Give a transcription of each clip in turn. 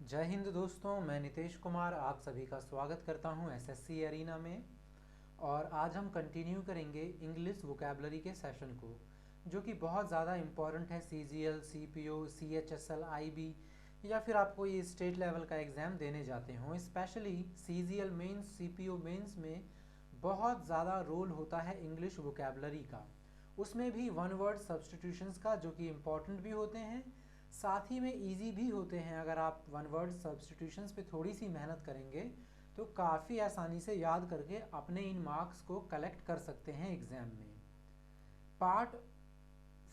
जय हिंद दोस्तों, मैं नितेश कुमार आप सभी का स्वागत करता हूं एसएससी एरिना में। और आज हम कंटिन्यू करेंगे इंग्लिश वोकैबलरी के सेशन को, जो कि बहुत ज़्यादा इम्पॉर्टेंट है सीजीएल, सीपीओ, सीएचएसएल, आईबी या फिर आपको ये स्टेट लेवल का एग्ज़ाम देने जाते हों। Specially CGL mains, CPO mains में बहुत ज़्यादा रोल होता है इंग्लिश वोकैबलरी का, उसमें भी वन वर्ड सब्स्टिट्यूशंस का, जो कि इम्पॉर्टेंट भी होते हैं, साथ ही में इजी भी होते हैं। अगर आप वन वर्ड सब्स्टिट्यूशंस पे थोड़ी सी मेहनत करेंगे तो काफ़ी आसानी से याद करके अपने इन मार्क्स को कलेक्ट कर सकते हैं एग्ज़ाम में। पार्ट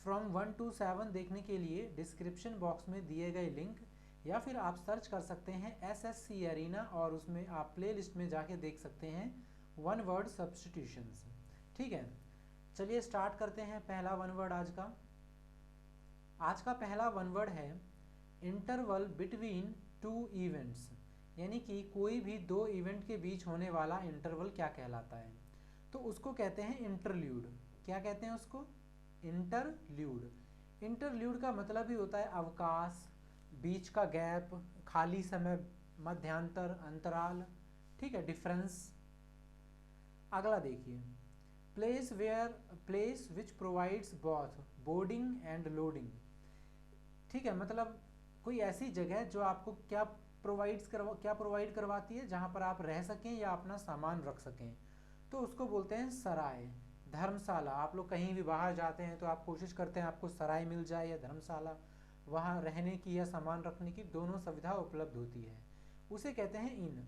फ्रॉम 1 to 7 देखने के लिए डिस्क्रिप्शन बॉक्स में दिए गए लिंक या फिर आप सर्च कर सकते हैं एसएससी एरिना और उसमें आप प्ले लिस्ट में जाके देख सकते हैं वन वर्ड सब्स्टिट्यूशंस। ठीक है, चलिए स्टार्ट करते हैं। पहला वन वर्ड आज का पहला वन वर्ड है इंटरवल बिटवीन टू इवेंट्स, यानी कि कोई भी दो इवेंट के बीच होने वाला इंटरवल क्या कहलाता है? तो उसको कहते हैं इंटरल्यूड। क्या कहते हैं उसको? इंटरल्यूड। इंटरल्यूड का मतलब ही होता है अवकाश, बीच का गैप, खाली समय, मध्यांतर, अंतराल। ठीक है, डिफरेंस। अगला देखिए, place which provides both boarding and loading. ठीक है, मतलब कोई ऐसी जगह जो आपको क्या प्रोवाइड करवाती है, जहाँ पर आप रह सकें या अपना सामान रख सकें, तो उसको बोलते हैं सराय, धर्मशाला। आप लोग कहीं भी बाहर जाते हैं तो आप कोशिश करते हैं आपको सराय मिल जाए या धर्मशाला, वहाँ रहने की या सामान रखने की दोनों सुविधा उपलब्ध होती है। उसे कहते हैं इन,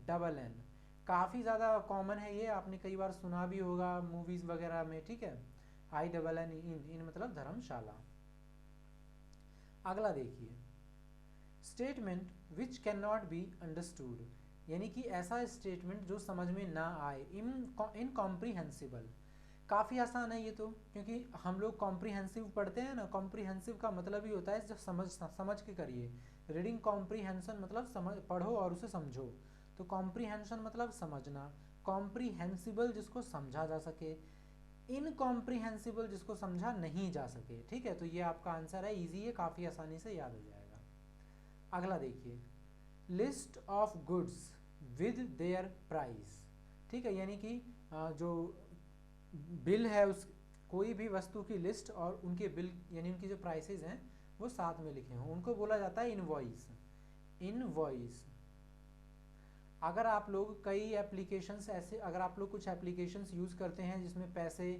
INN। काफ़ी ज़्यादा कॉमन है ये, आपने कई बार सुना भी होगा मूवीज़ वगैरह में। ठीक है, INN, इन मतलब धर्मशाला। अगला देखिए, statement which can not be understood, यानी कि ऐसा स्टेटमेंट जो समझ में ना आए, इनकॉम्प्रीहेंसिबल। काफ़ी आसान है ये तो, क्योंकि हम लोग कॉम्प्रीहेंसिव पढ़ते हैं ना। कॉम्प्रीहेंसिव का मतलब ही होता है जो समझ के करिए। रीडिंग कॉम्प्रीहेंशन मतलब समझ, पढ़ो और उसे समझो। तो कॉम्प्रीहेंशन मतलब समझना, कॉम्प्रीहेंसिबल जिसको समझा जा सके, इनकॉम्प्रीहेंसिबल जिसको समझा नहीं जा सके। ठीक है, तो ये आपका आंसर है, इजी है, काफ़ी आसानी से याद हो जाएगा। अगला देखिए, list of goods with their price. ठीक है, यानी कि जो बिल है, उस कोई भी वस्तु की लिस्ट और उनके बिल यानी उनकी जो प्राइसेस हैं वो साथ में लिखे हों, उनको बोला जाता है इनवॉइस। इनवॉइस। अगर आप लोग कई एप्लीकेशंस ऐसे, अगर आप लोग कुछ एप्लीकेशंस यूज़ करते हैं जिसमें पैसे,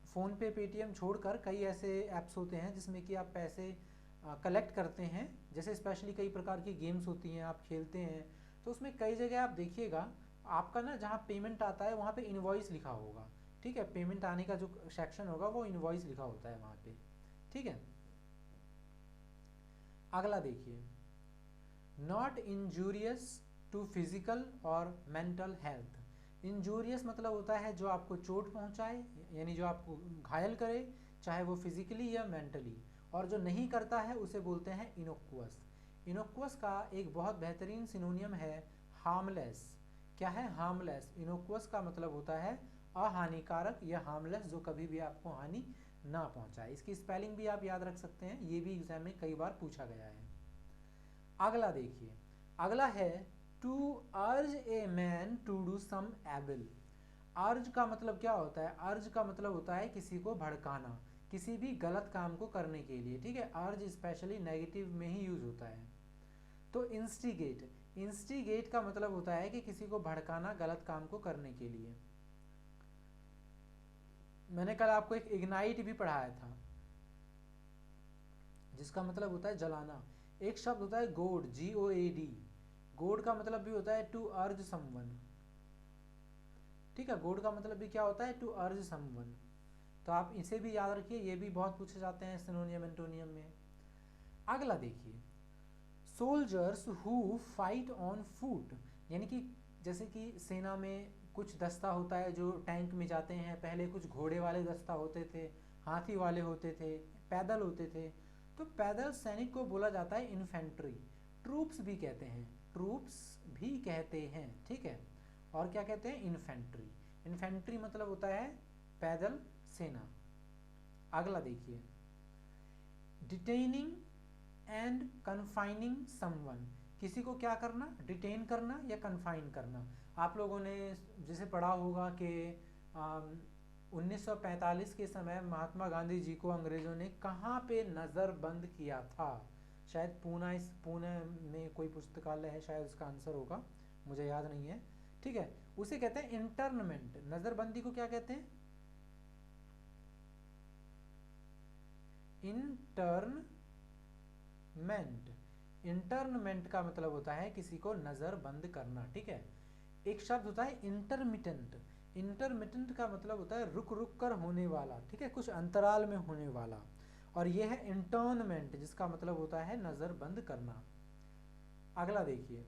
फ़ोन पे, पेटीएम छोड़कर कई ऐसे ऐप्स होते हैं जिसमें कि आप पैसे कलेक्ट करते हैं, जैसे स्पेशली कई प्रकार की गेम्स होती हैं, आप खेलते हैं, तो उसमें कई जगह आप देखिएगा, आपका ना जहाँ पेमेंट आता है वहाँ पे इनवॉइस लिखा होगा। ठीक है, पेमेंट आने का जो सेक्शन होगा वो इनवॉइस लिखा होता है वहाँ पे। ठीक है, अगला देखिए, नॉट इंजूरियस टू फिजिकल और मेंटल हेल्थ। इंजूरियस मतलब होता है जो आपको चोट पहुंचाए, यानी जो आपको घायल करे, चाहे वो फिजिकली या मेंटली। और जो नहीं करता है उसे बोलते हैं इनोक्वस। इनोक्वस का एक बहुत बेहतरीन सिनोनियम है हार्मलेस। क्या है? हार्मलेस। इनोक्वस का मतलब होता है अहानिकारक या हार्मलेस, जो कभी भी आपको हानि ना पहुंचाए। इसकी स्पेलिंग भी आप याद रख सकते हैं, ये भी एग्जाम में कई बार पूछा गया है। अगला देखिए, अगला है to urge a man to do some able. Urge का मतलब क्या होता है? अर्ज का मतलब होता है किसी को भड़काना, किसी भी गलत काम को करने के लिए। ठीक है, अर्ज स्पेशली नेगेटिव में ही यूज होता है। तो इंस्टिगेट, इंस्टिगेट का मतलब होता है कि किसी को भड़काना गलत काम को करने के लिए। मैंने कल आपको एक इग्नाइट भी पढ़ाया था, जिसका मतलब होता है जलाना। एक शब्द होता है गोड, GOAD। गोड का मतलब भी होता है टू अर्ज समवन। ठीक है, गोड का मतलब भी क्या होता है? टू अर्ज समवन। तो आप इसे भी याद रखिए, ये भी बहुत पूछे जाते हैं सिनोनियम एंटोनियम में। अगला देखिए, soldiers who fight on foot, यानी कि जैसे कि सेना में कुछ दस्ता होता है जो टैंक में जाते हैं। पहले कुछ घोड़े वाले दस्ता होते थे, हाथी वाले होते थे, पैदल होते थे। तो पैदल सैनिक को बोला जाता है इन्फेंट्री। ट्रूप्स भी कहते हैं, ट्रूप्स भी कहते हैं। ठीक है, और क्या कहते हैं? इन्फेंट्री। इन्फेंट्री मतलब होता है पैदल सेना। अगला देखिए, डिटेनिंग एंड कन्फाइनिंग समवन, किसी को क्या करना, डिटेन करना या कन्फाइन करना। आप लोगों ने जैसे पढ़ा होगा कि 1945 के समय महात्मा गांधी जी को अंग्रेज़ों ने कहाँ पे नज़रबंद किया था। शायद पुणे में कोई पुस्तकालय है, शायद उसका आंसर होगा, मुझे याद नहीं है। ठीक है, उसे कहते हैं इंटरनमेंट। नज़रबंदी को क्या कहते हैं, इंटरनमेंट। इंटरनमेंट का मतलब होता है किसी को नज़रबंद करना। ठीक है, एक शब्द होता है इंटरमिटेंट। इंटरमिटेंट का मतलब होता है रुक रुक कर होने वाला। ठीक है, कुछ अंतराल में होने वाला। और यह है इंटर्नमेंट, जिसका मतलब होता है नज़रबंद करना। अगला देखिए,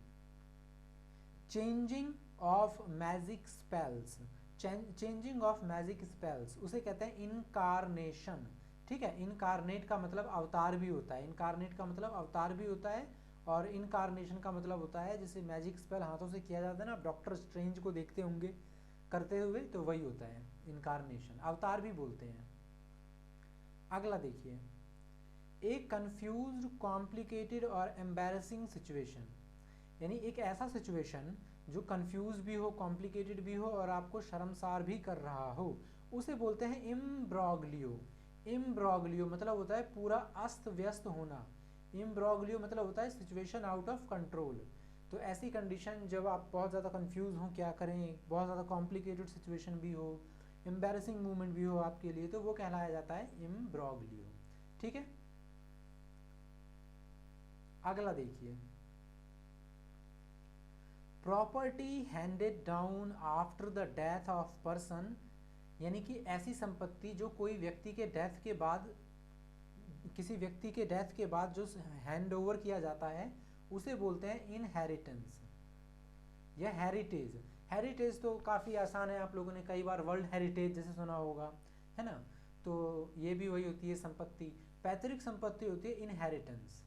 changing of magic spells. Changing of magic spells उसे कहते हैं इनकारनेशन। ठीक है, इनकारनेट का मतलब अवतार भी होता है। इनकारनेट का मतलब अवतार भी होता है, और इनकारनेशन का मतलब होता है जैसे मैजिक स्पेल हाथों से किया जाता है ना, आप डॉक्टर स्ट्रेंज को देखते होंगे करते हुए, तो वही होता है इनकारनेशन, अवतार भी बोलते हैं। अगला देखिए, ए कंफ्यूज्ड, कॉम्प्लिकेटेड और एम्बैरेसिंग सिचुएशन, यानी एक ऐसा सिचुएशन जो कंफ्यूज भी हो, कॉम्प्लिकेटेड भी हो और आपको शर्मसार भी कर रहा हो, उसे बोलते हैं इम्ब्रोग्लियो। इम्ब्रोग्लियो मतलब होता है पूरा अस्त व्यस्त होना। इम्ब्रोग्लियो मतलब होता है सिचुएशन आउट ऑफ कंट्रोल। तो ऐसी कंडीशन जब आप बहुत ज़्यादा कंफ्यूज हो क्या करें, बहुत ज़्यादा कॉम्प्लिकेटेड सिचुएशन भी हो, एम्बैरेसिंग मूवमेंट भी हो आपके लिए, तो वो कहलाया जाता है इम्ब्रोग्लियो। ठीक है, अगला देखिए, property handed down after the death of person, यानी कि ऐसी संपत्ति जो कोई व्यक्ति के डेथ के बाद, किसी व्यक्ति के डेथ के बाद जो हैंड ओवर किया जाता है उसे बोलते हैं इनहेरिटेंस या हेरिटेज। हेरिटेज तो काफ़ी आसान है, आप लोगों ने कई बार वर्ल्ड हेरिटेज जैसे सुना होगा, है ना। तो ये भी वही होती है संपत्ति। पैतृक संपत्ति होती है इनहेरिटेंस।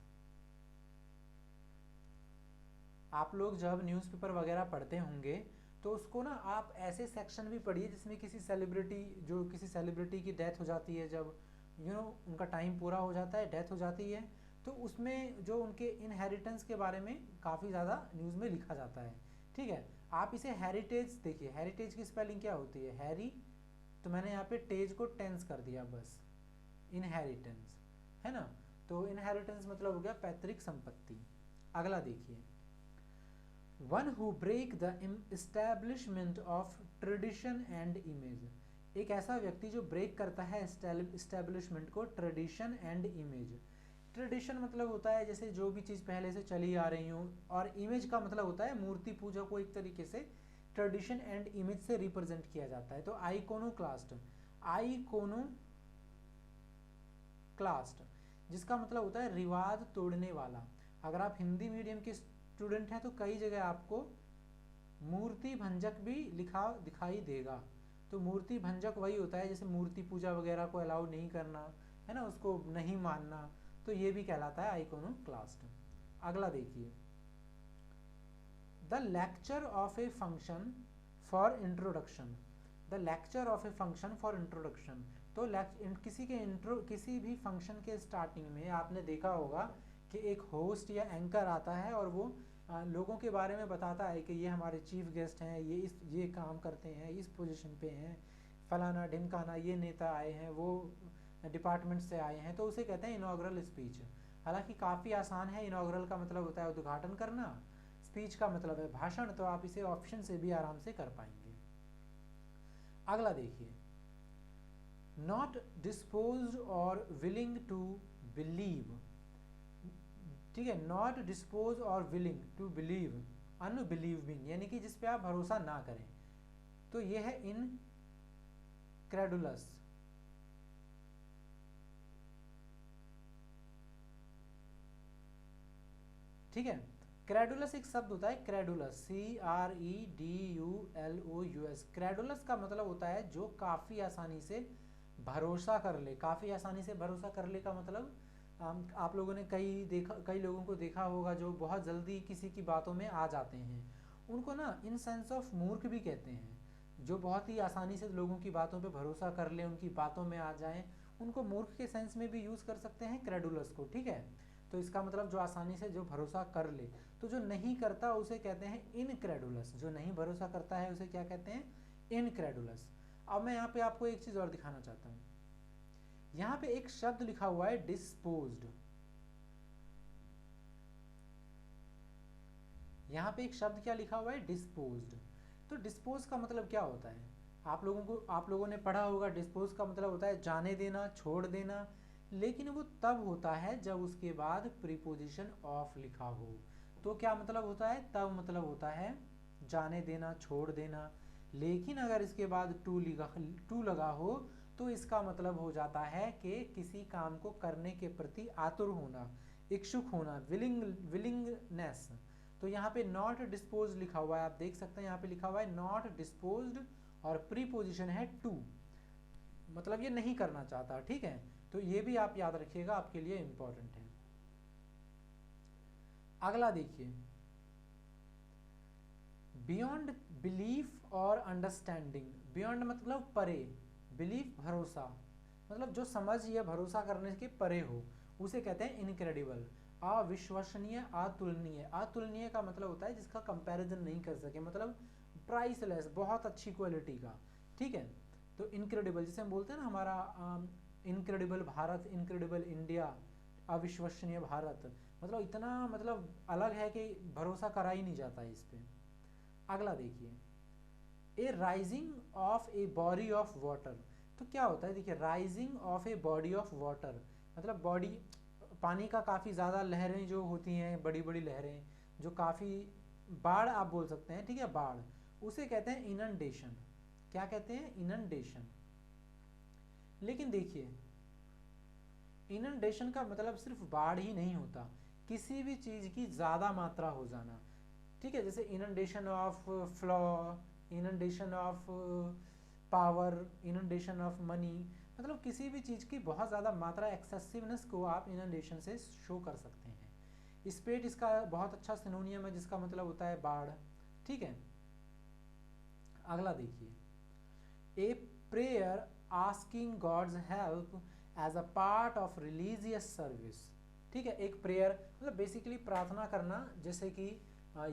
आप लोग जब न्यूज़पेपर वगैरह पढ़ते होंगे तो उसको ना आप ऐसे सेक्शन भी पढ़िए जिसमें किसी सेलिब्रिटी की डेथ हो जाती है, जब उनका टाइम पूरा हो जाता है, डेथ हो जाती है, तो उसमें जो उनके इनहेरिटेंस के बारे में काफ़ी ज़्यादा न्यूज़ में लिखा जाता है। ठीक है, आप इसे हेरिटेज देखिए, हेरिटेज की स्पेलिंग क्या होती है, हैरी, तो मैंने यहाँ पे टेज को टेंस कर दिया बस, इनहेरिटेंस, है ना। तो इनहेरिटेंस मतलब हो गया पैतृक संपत्ति। अगला देखिए, one who break the establishment of tradition and image, एक ऐसा व्यक्ति जो ब्रेक करता है एस्टैब्लिशमेंट को, ट्रेडिशन एंड इमेज। ट्रेडिशन मतलब होता है जैसे जो भी चीज़ पहले से चली आ रही हो, और इमेज का मतलब होता है मूर्ति पूजा को एक तरीके से ट्रेडिशन एंड इमेज से रिप्रेजेंट किया जाता है। तो आइकोनोक्लास्ट, आइकोनोक्लास्ट जिसका मतलब होता है रिवाज तोड़ने वाला। अगर आप हिंदी मीडियम के स्टूडेंट हैं तो कई जगह आपको मूर्ति भंजक भी लिखा दिखाई देगा। तो मूर्ति भंजक वही होता है जैसे मूर्ति पूजा वगैरह को अलाउ नहीं करना, है ना, उसको नहीं मानना, तो ये भी कहलाता है आइकोनोक्लास्ट। अगला देखिए, the lecture of a function for introduction. The lecture of a function for introduction, तो किसी भी फंक्शन के स्टार्टिंग में आपने देखा होगा कि एक होस्ट या एंकर आता है और वो लोगों के बारे में बताता है कि ये हमारे चीफ गेस्ट हैं, ये काम करते हैं, इस पोजीशन पे हैं, फलाना ढिमकाना ये नेता आए हैं, वो डिपार्टमेंट से आए हैं, तो उसे कहते हैं इनॉग्रल स्पीच। हालांकि काफ़ी आसान है, इनॉग्रल का मतलब होता है उद्घाटन करना, स्पीच का मतलब है भाषण, तो आप इसे ऑप्शन से भी आराम से कर पाएंगे। अगला देखिए, नॉट डिस्पोज्ड और विलिंग टू बिलीव। ठीक है, नॉट डिस्पोज और विलिंग टू बिलीव, अनबिलीविंग, यानी कि जिस पे आप भरोसा ना करें, तो यह है इनक्रेडुलस। ठीक है, क्रेडुलस एक शब्द होता है, क्रेडुलस, CREDULOUS। क्रेडुलस का मतलब होता है जो काफ़ी आसानी से भरोसा कर ले। काफ़ी आसानी से भरोसा कर ले का मतलब आप लोगों ने कई लोगों को देखा होगा जो बहुत जल्दी किसी की बातों में आ जाते हैं, उनको ना इन सेंस ऑफ मूर्ख भी कहते हैं। जो बहुत ही आसानी से लोगों की बातों पे भरोसा कर ले, उनकी बातों में आ जाएं, उनको मूर्ख के सेंस में भी यूज़ कर सकते हैं क्रेडुलस को। ठीक है, तो इसका मतलब जो आसानी से जो भरोसा कर ले। तो जो नहीं करता उसे कहते हैं इनक्रेडुलस, जो नहीं भरोसा करता है उसे क्या कहते हैं, इनक्रेडुलस। अब मैं यहाँ पे आपको एक चीज और दिखाना चाहता हूँ। यहाँ पे एक शब्द लिखा हुआ है डिस्पोज्ड, यहाँ पे एक शब्द क्या लिखा हुआ है, डिस्पोज्ड। तो डिस्पोज का मतलब क्या होता है, आप लोगों ने पढ़ा होगा, डिस्पोज का मतलब होता है जाने देना, छोड़ देना, लेकिन वो तब होता है जब उसके बाद प्रीपोजिशन ऑफ लिखा हो। तो क्या मतलब होता है, तब मतलब होता है जाने देना, छोड़ देना, लेकिन अगर इसके बाद टू लगा हो तो इसका मतलब हो जाता है कि किसी काम को करने के प्रति आतुर होना, इच्छुक होना, विलिंगनेस। तो यहाँ पे नॉट डिस्पोज लिखा हुआ है, आप देख सकते हैं यहाँ पे लिखा हुआ है नॉट डिस्पोज्ड और प्रीपोजिशन है टू, मतलब ये नहीं करना चाहता, ठीक है। तो ये भी आप याद रखिएगा, आपके लिए इंपॉर्टेंट है। अगला देखिए, बियॉन्ड बिलीफ और अंडरस्टैंडिंग। बियॉन्ड मतलब परे, बिलीफ भरोसा, मतलब जो समझ या भरोसा करने के परे हो, उसे कहते हैं इनक्रेडिबल। अविश्वसनीय, अतुलनीय। अतुलनीय का मतलब होता है जिसका कंपैरिजन नहीं कर सके, मतलब प्राइसलेस, बहुत अच्छी क्वालिटी का, ठीक है। तो इनक्रेडिबल जिसे हम बोलते हैं ना, हमारा इनक्रेडिबल भारत, इनक्रेडिबल इंडिया, अविश्वसनीय भारत, मतलब इतना मतलब अलग है कि भरोसा करा ही नहीं जाता इस पे। अगला देखिए, a rising of a body of water. तो क्या होता है, देखिए rising of a body of water मतलब बॉडी, पानी का काफ़ी ज़्यादा लहरें जो होती हैं, बड़ी बड़ी लहरें जो काफ़ी, बाढ़ आप बोल सकते हैं, ठीक है, बाढ़, उसे कहते हैं इनंडेशन। क्या कहते हैं, इनंडेशन। लेकिन देखिए, इनंडेशन का मतलब सिर्फ बाढ़ ही नहीं होता, किसी भी चीज़ की ज़्यादा मात्रा हो जाना, ठीक है। जैसे inundation of flow, inundation of power, inundation of money, मतलब किसी भी चीज़ की बहुत ज़्यादा मात्रा, एक्सेसिवनेस को आप इनंडेशन से शो कर सकते हैं। स्पेट इसका बहुत अच्छा सिनोनियम है जिसका मतलब होता है बाढ़, ठीक है। अगला देखिए, a prayer asking God's help as a part of religious service, ठीक है। एक प्रेयर मतलब बेसिकली प्रार्थना करना, जैसे कि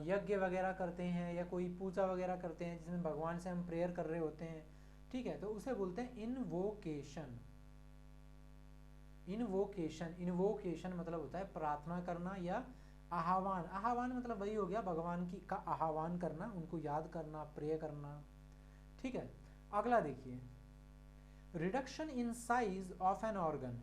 यज्ञ वगैरह करते हैं या कोई पूजा वगैरह करते हैं जिसमें भगवान से हम प्रेयर कर रहे होते हैं, ठीक है, तो उसे बोलते हैं इनवोकेशन। इनवोकेशन, इनवोकेशन मतलब होता है प्रार्थना करना या आह्वान। आह्वान मतलब वही हो गया, भगवान की का आह्वान करना, उनको याद करना, प्रे करना, ठीक है। अगला देखिए, reduction in size of an organ,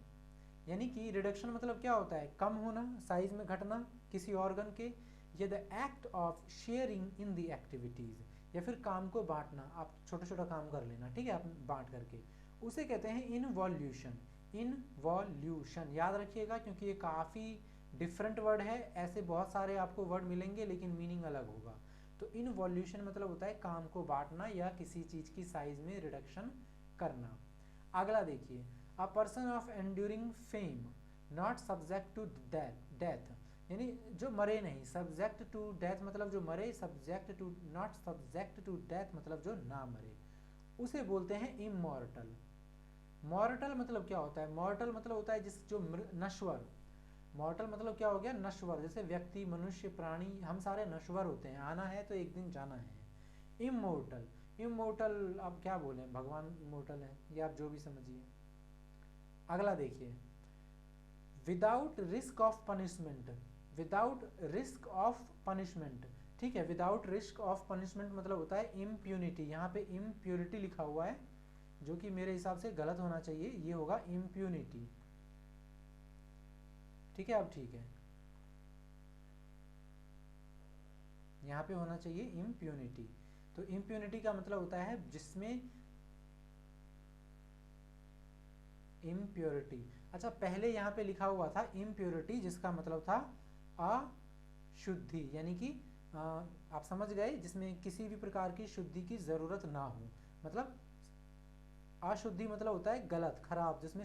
यानी कि रिडक्शन मतलब क्या होता है, कम होना, साइज में घटना किसी ऑर्गन के, या the act of sharing in the activities, या फिर काम को बांटना, आप छोटा छोटा काम कर लेना, ठीक है, आप बांट करके, उसे कहते हैं इनवॉल्यूशन। इनवॉल्यूशन याद रखिएगा क्योंकि ये काफ़ी डिफरेंट वर्ड है, ऐसे बहुत सारे आपको वर्ड मिलेंगे लेकिन मीनिंग अलग होगा। तो इनवॉल्यूशन मतलब होता है काम को बांटना या किसी चीज़ की साइज में रिडक्शन करना। अगला देखिए, a person of enduring fame not subject to death, यानी जो मरे नहीं, सब्जेक्ट टू डेथ मतलब जो मरे, subject to, not subject to death मतलब जो ना मरे, उसे बोलते हैं इमॉर्टल। मॉर्टल मतलब क्या होता है, मॉर्टल मतलब होता है जिस जो नश्वर, मॉर्टल मतलब क्या हो गया, नश्वर, जैसे व्यक्ति, मनुष्य, प्राणी, हम सारे नश्वर होते हैं, आना है तो एक दिन जाना है। इमोर्टल, इमोर्टल आप क्या बोले, भगवान इमोर्टल है, ये आप जो भी समझिए। अगला देखिए, without risk of punishment, without risk of punishment, ठीक है, विदाउट रिस्क ऑफ पनिशमेंट मतलब होता है इम्प्यूनिटी। यहाँ पे इम्प्यूरिटी लिखा हुआ है जो कि मेरे हिसाब से गलत होना चाहिए, ये होगा इम्प्यूनिटी, ठीक है, अब ठीक है, यहाँ पे होना चाहिए इम्प्यूनिटी। तो इम्प्यूनिटी का मतलब होता है जिसमें इम्प्योरिटी, अच्छा पहले यहाँ पे लिखा हुआ था इम्प्योरिटी जिसका मतलब था अशुद्धि, यानी कि आप समझ गए, जिसमें किसी भी प्रकार की शुद्धि की ज़रूरत ना हो, मतलब अशुद्धि मतलब होता है गलत, खराब, जिसमें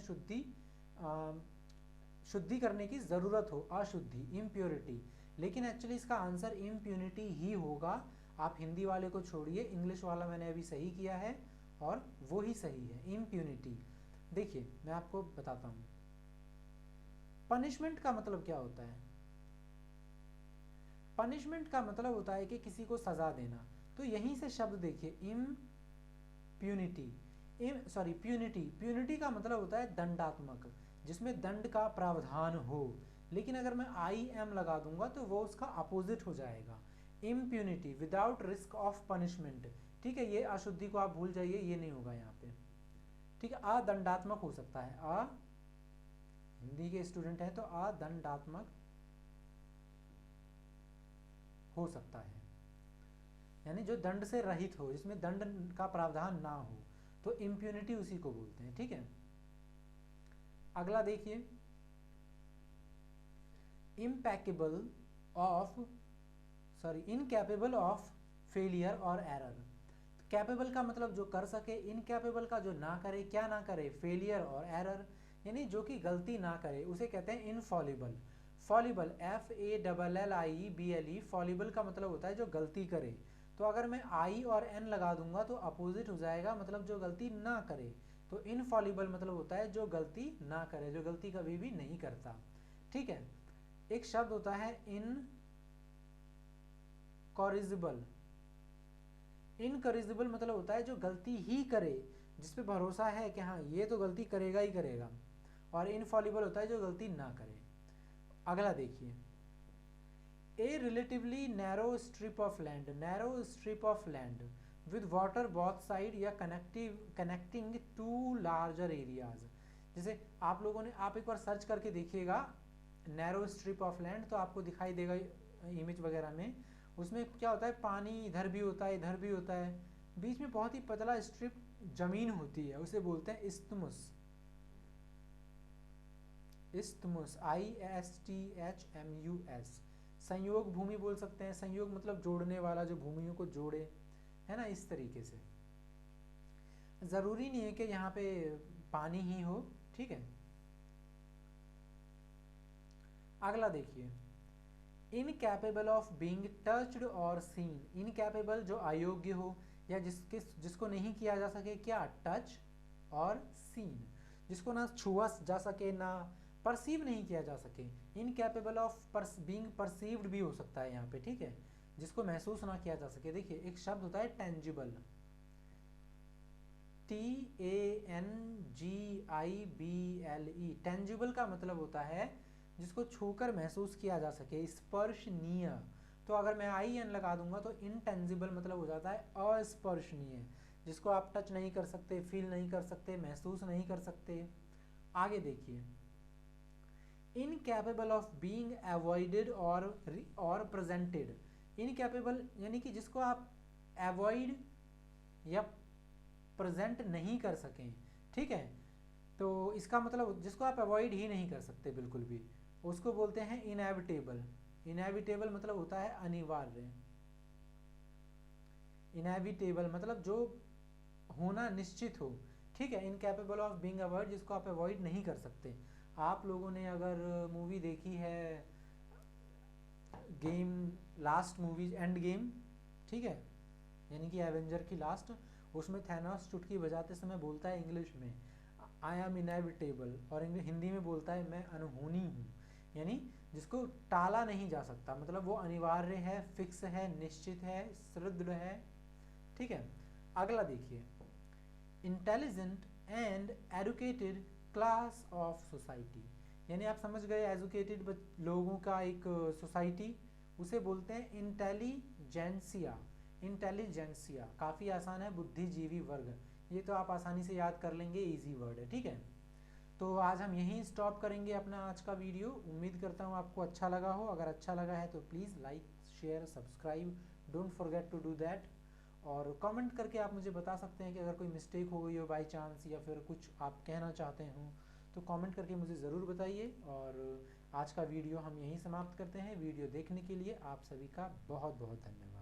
शुद्धि करने की ज़रूरत हो, अशुद्धि, इम्प्योरिटी। लेकिन एक्चुअली इसका आंसर इम्प्यूनिटी ही होगा। आप हिंदी वाले को छोड़िए, इंग्लिश वाला मैंने अभी सही किया है और वो ही सही है, इम्प्यूनिटी। देखिए मैं आपको बताता हूँ, पनिशमेंट का मतलब क्या होता है? पनिशमेंट का मतलब होता है कि किसी को सजा देना। तो यहीं से शब्द देखिए, इम्प्यूनिटी, प्यूनिटी का मतलब होता है दंडात्मक, जिसमें दंड का प्रावधान हो। लेकिन अगर मैं आई एम लगा दूंगा तो वो उसका अपोजिट हो जाएगा, impunity, without risk of punishment. ठीक है, ये अशुद्धि को आप भूल जाइए, ये नहीं होगा यहाँ पे। ठीक है, अदंडात्मक हो सकता है, हिंदी के स्टूडेंट हैं तो अदंडात्मक हो सकता है, यानी जो दंड से रहित हो, जिसमें दंड का प्रावधान ना हो, तो इम्प्यूनिटी उसी को बोलते हैं। ठीक है, अगला देखिए, इनकैपेबल ऑफ फेलियर और एरर। कैपेबल का मतलब जो कर सके, इनकैपेबल का जो ना करे, क्या ना करे, फेलियर और एरर, यानी जो कि गलती ना करे उसे कहते हैं इनफॉलिबल। फॉलिबल, FALLIBLE, फॉलिबल का मतलब होता है जो गलती करे। तो अगर मैं आई और एन लगा दूंगा तो अपोजिट हो जाएगा, मतलब जो गलती ना करे। तो इनफॉलिबल मतलब होता है जो गलती ना करे, जो गलती कभी भी नहीं करता। ठीक है, एक शब्द होता है इनकॉरिजिबल। इनकॉरिजिबल मतलब होता है जो गलती ही करे, जिसपे भरोसा है कि हाँ ये तो गलती करेगा ही करेगा। और इनफॉलिबल होता है जो गलती ना करे। अगला देखिए, ए relatively narrow strip of land, narrow strip of land with water both side या कनेक्टिंग टू लार्जर एरियाज। जैसे आप लोगों ने, आप एक बार सर्च करके देखिएगा नैरो स्ट्रिप ऑफ लैंड, तो आपको दिखाई देगा इमेज वगैरह में। उसमें क्या होता है, पानी इधर भी होता है, इधर भी होता है, बीच में बहुत ही पतला स्ट्रिप जमीन होती है, उसे बोलते हैं इस्थमुस। इस्थमुस, ISTHMUS, संयोग भूमि बोल सकते हैं। संयोग मतलब जोड़ने वाला, जो भूमियों को जोड़े, है ना, इस तरीके से। जरूरी नहीं है कि यहाँ पे पानी ही हो। ठीक है, अगला देखिए, इनकैपेबल ऑफ बीइंग टच्ड और सीन। इनकैपेबल जो अयोग्य हो या जिसको नहीं किया जा सके, क्या, टच, और सीन जिसको ना छुआ जा सके, ना परसीव नहीं किया जा सके। इनकैपेबल ऑफ बीइंग परसीव्ड भी हो सकता है यहाँ पे। ठीक है, जिसको महसूस ना किया जा सके। देखिए, एक शब्द होता है टेंजिबल, TANGIBLE। टेंजिबल का मतलब होता है जिसको छूकर महसूस किया जा सके, स्पर्शनीय। तो अगर मैं IN लगा दूंगा तो इनटेंजिबल मतलब हो जाता है अस्पर्शनीय, जिसको आप टच नहीं कर सकते, फील नहीं कर सकते, महसूस नहीं कर सकते। आगे देखिए, इनकैपेबल ऑफ बीइंग अवॉइडेड और प्रेजेंटेड। इनकैपेबल यानी कि जिसको आप अवॉइड या प्रेजेंट नहीं कर सकें। ठीक है, तो इसका मतलब जिसको आप अवॉइड ही नहीं कर सकते बिल्कुल भी, उसको बोलते हैं इनएविटेबल। इनएविटेबल मतलब होता है अनिवार्य। इनएविटेबल मतलब जो होना निश्चित हो। ठीक है, इनकैपेबल ऑफ बीइंग अवॉइड, जिसको आप अवॉइड नहीं कर सकते। आप लोगों ने अगर मूवी देखी है game, last movie end game, ठीक है, यानी कि एवेंजर की लास्ट, उसमें थैनोस चुटकी बजाते समय बोलता है इंग्लिश में आई एम इनएविटेबल, और हिंदी में बोलता है मैं अनहोनी हूँ, यानी जिसको टाला नहीं जा सकता, मतलब वो अनिवार्य है, फिक्स है, निश्चित है, सुदृढ़ है। ठीक है, अगला देखिए, intelligent and educated class of society, यानी आप समझ गए एजुकेटेड लोगों का एक सोसाइटी, उसे बोलते हैं इंटेलिजेंसिया। इंटेलिजेंसिया काफ़ी आसान है, बुद्धिजीवी वर्ग, ये तो आप आसानी से याद कर लेंगे, इजी वर्ड है। ठीक है, तो आज हम यहीं स्टॉप करेंगे अपना आज का वीडियो। उम्मीद करता हूँ आपको अच्छा लगा हो। अगर अच्छा लगा है तो please like, share, subscribe, don't forget to do that. और कमेंट करके आप मुझे बता सकते हैं कि अगर कोई मिस्टेक हो गई हो बाय चांस, या फिर कुछ आप कहना चाहते हो तो कमेंट करके मुझे ज़रूर बताइए। और आज का वीडियो हम यहीं समाप्त करते हैं। वीडियो देखने के लिए आप सभी का बहुत बहुत धन्यवाद।